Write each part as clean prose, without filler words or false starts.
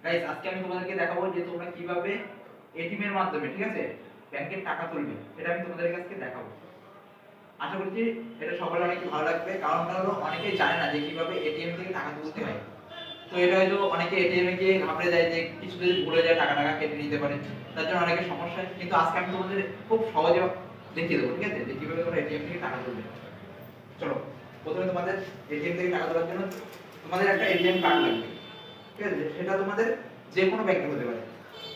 Guys আজকে আমি তোমাদেরকে দেখাবো যে তোমরা কিভাবে এটিএম এর মাধ্যমে, ঠিক আছে, ব্যাংকের টাকা তুলবে। সেটা আমি তোমাদের কাছে দেখাবো। আশা করছি এটা সকলের অনেক ভালো লাগবে, কারণটা হলো অনেকেই জানে না যে কিভাবে এটিএম থেকে টাকা তুলতে হয়। তো এটা হয়তো অনেকে এটিএম এ গিয়ে ঘাবড়ে যায় যে কিছু যদি ভুলে যায় টাকা টাকা কেটে নিতে পারে, তার জন্য অনেকের সমস্যা হয়। কিন্তু আজকে আমি তোমাদের খুব সহজে দেখিয়ে দেবো, ঠিক আছে, যে কিভাবে তোমরা এটিএম থেকে টাকা তুলবে। চলো, প্রথমে তোমাদের এটিএম থেকে টাকা তোলার জন্য তোমাদের একটা এটিএম কার্ড লাগবে, ঠিক আছে। সেটা তোমাদের যে কোনো ব্যাংকে হতে পারে,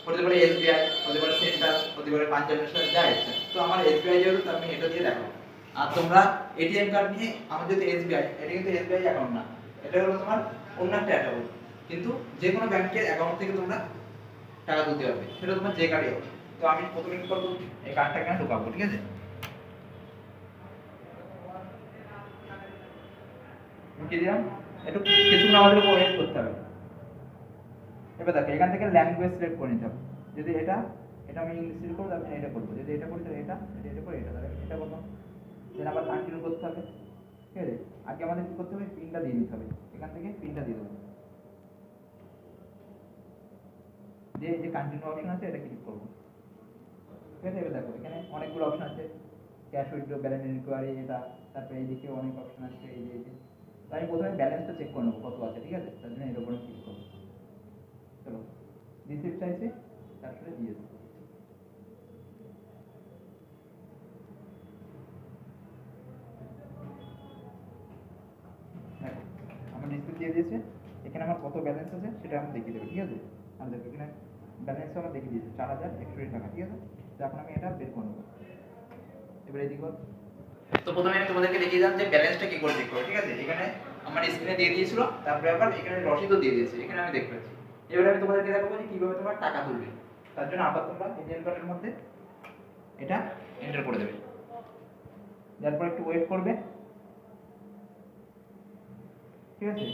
হতে পারে এসবিআই, হতে পারে সেন্ট্রাল, হতে পারে পাঞ্জাব ন্যাশনাল, যা ইচ্ছা। তো আমার এসবিআই যেহেতু, তো আমি এটা দিয়ে দেখাবো। আর তোমরা এটিএম কার্ড নিয়ে, আমার যেহেতু এসবিআই, এটা কিন্তু এসবিআই অ্যাকাউন্ট না, এটা হলো তোমার অন্য একটা অ্যাকাউন্ট। কিন্তু যে কোনো ব্যাংকের অ্যাকাউন্ট থেকে তোমরা টাকা তুলতে পারবে, সেটা তোমার যে কার্ডই হোক। তো আমি প্রথমে কি করবো, এই কার্ডটা এখানে ঢোকাবো, ঠিক আছে। ঢুকিয়ে দিলাম। একটু কিছুক্ষণ আমাদের ওয়েট করতে হবে। এবার দেখো, এখান থেকে ল্যাঙ্গুয়েজ সিলেক্ট করে নিতে হবে। যদি এটা এটা আমি ইংলিশ সিলেক্ট করবো, তাহলে এটা করবো। যদি এটা করি তাহলে এটা, এটা করে এটা, তাহলে এটা করবো। দেন আবার কন্টিনিউ করতে হবে, ঠিক আছে। আগে আমাদের কি করতে হবে, পিনটা দিয়ে দিতে হবে। এখান থেকে পিনটা দিয়ে দেবো, দিয়ে এই যে কন্টিনিউ অপশন আছে, এটা ক্লিক করবো, ঠিক আছে। এবার দেখো, এখানে অনেকগুলো অপশন আছে, ক্যাশ উইথড্র, ব্যালেন্স ইনকোয়ারি, এটা, তারপরে এইদিকে অনেক অপশন আছে, এই যে তো আমি প্রথমে ব্যালেন্সটা চেক করে নেবো কত আছে, ঠিক আছে। তার জন্য এর উপরে ক্লিক করবো। চলো, রিসিপ্ট চাইছে, তারপরে দিয়ে দেবো। দেখো, আমার রিসিপ্ট দিয়ে দিয়েছে। এখানে আমার কত ব্যালেন্স আছে সেটা আমি দেখিয়ে দেবো, ঠিক আছে। আর দেখো, এখানে ব্যালেন্স আমার দেখিয়ে দিয়েছে 4120 টাকা, ঠিক আছে। তো এখন আমি এটা বের করে নেবো। এবার এদিকে তো প্রথমে আমি তোমাদেরকে দেখিয়ে দিলাম যে ব্যালেন্সটা কি করে চেক করো, ঠিক আছে। এখানে আমার স্ক্রিনে দিয়ে দিয়েছিল, তারপরে আবার এখানে রসিদও দিয়ে দিয়েছে, এখানে আমি দেখতে পাচ্ছি। এবারে আমি তোমাদেরকে দেখাবো যে কিভাবে তোমরা টাকা তুলবে। তার জন্য আবার তোমরা এটিএম কার্ডের মধ্যে এটা এন্টার করে দেবে। তারপর একটু ওয়েট করবে, ঠিক আছে।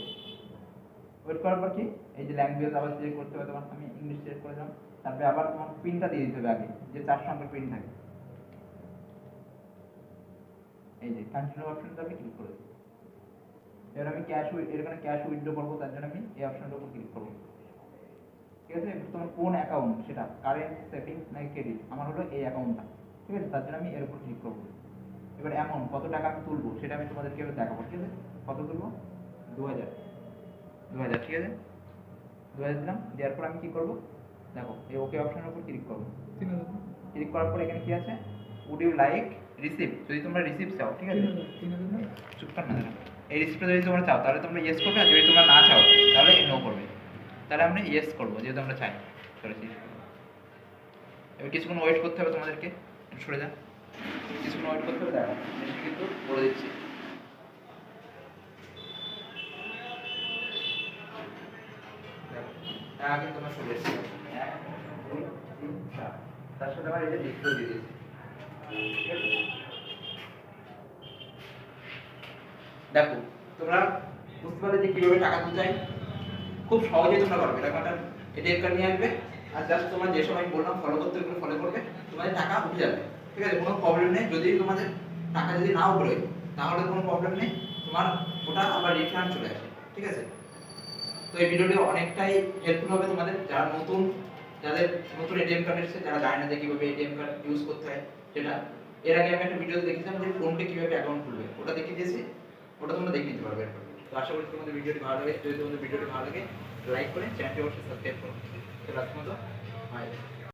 ওয়েট করার পর কি, এই যে ল্যাঙ্গুয়েজ আবার সিলেক্ট করতে হবে তোমার। আমি ইংলিশ সিলেক্ট করে দিলাম। তারপরে আবার তোমার পিনটা দিয়ে দিতে হবে আগে, যে 4 সংখ্যার পিন থাকে। এই যে কন্টিনিউ অপশনটা আমি ক্লিক করে দিই। এবার আমি এখানে ক্যাশ উইথড্র করবো, তার জন্য আমি এই অপশনটার উপর ক্লিক করবো, ঠিক আছে। তোমার কোন অ্যাকাউন্ট, সেটা কারেন্ট, সেভিংস নাকি ক্রেডিট, আমার হলো এই অ্যাকাউন্টটা, ঠিক আছে। তার জন্য আমি এর উপর ক্লিক করবো। এবার অ্যামাউন্ট কত টাকা আমি তুলবো সেটা আমি তোমাদেরকে এবার দেখাবো, ঠিক আছে। কত তুলবো, 2000, 2000, ঠিক আছে। 2000 দিলাম। দেওয়ার পর আমি কি করবো, দেখো এই ওকে অপশনের উপর ক্লিক করবো। ক্লিক করার পর এখানে কি আছে, উড ইউ লাইক রিসিভ, যদি তোমরা রিসিভ চাও, ঠিক আছে। চুপ কর না, এই রিসিপ্টটা যদি তোমরা চাও তাহলে তোমরা ইয়েস করবে, আর যদি তোমরা না চাও তাহলে নো করবে। তাহলে আমরা ইয়েস করবো, যেহেতু আমরা চাই। করেছি। এবার কিছুক্ষণ ওয়েট করতে হবে তোমাদেরকে, সরে যা। কিছুক্ষণ ওয়েট করতে হবে, দেখো কিন্তু বলে দিচ্ছি। টাকা কিন্তু আমার চলে এসেছে, 1 2 3 4, তার সাথে আমার এটা লিখতেও দিয়ে দিয়েছি, ঠিক আছে। দেখো, তোমরা বুঝতে পারলে যে কিভাবে টাকা তুলতে হয়। খুব সহজেই তোমরা পারবে। এরকম একটা এটিএম কার্ড নিয়ে আসবে, আর জাস্ট তোমরা যে সময় বললাম ফলো করতে, ওগুলো ফলো করবে, তোমাদের টাকা উঠে যাবে, ঠিক আছে। কোনো প্রবলেম নেই। যদি তোমাদের টাকা যদি নাও বেরোয় তাহলে কোনো প্রবলেম নেই, তোমার ওটা আবার রিফান্ড চলে আসে, ঠিক আছে। তো এই ভিডিওটি অনেকটাই হেল্পফুল হবে তোমাদের, যারা নতুন, যাদের নতুন এটিএম কার্ড এসেছে, যারা জানে না যে কিভাবে এটিএম কার্ড ইউজ করতে হয় সেটা। এর আগে আমি একটা ভিডিওতে দেখেছিলাম যে ফোনপে কিভাবে অ্যাকাউন্ট খুলবে, ওটা দেখিয়ে দিয়েছি, ওটা তোমরা দেখে নিতে পারবে এরপর। তো আশা করি তোমাদের ভিডিওটি ভালো লাগে। যদি তোমাদের ভিডিওটি ভালো লাগে, লাইক করে চ্যানেলটি অবশ্যই সাবস্ক্রাইব করো। তো আজকের মতো বাই।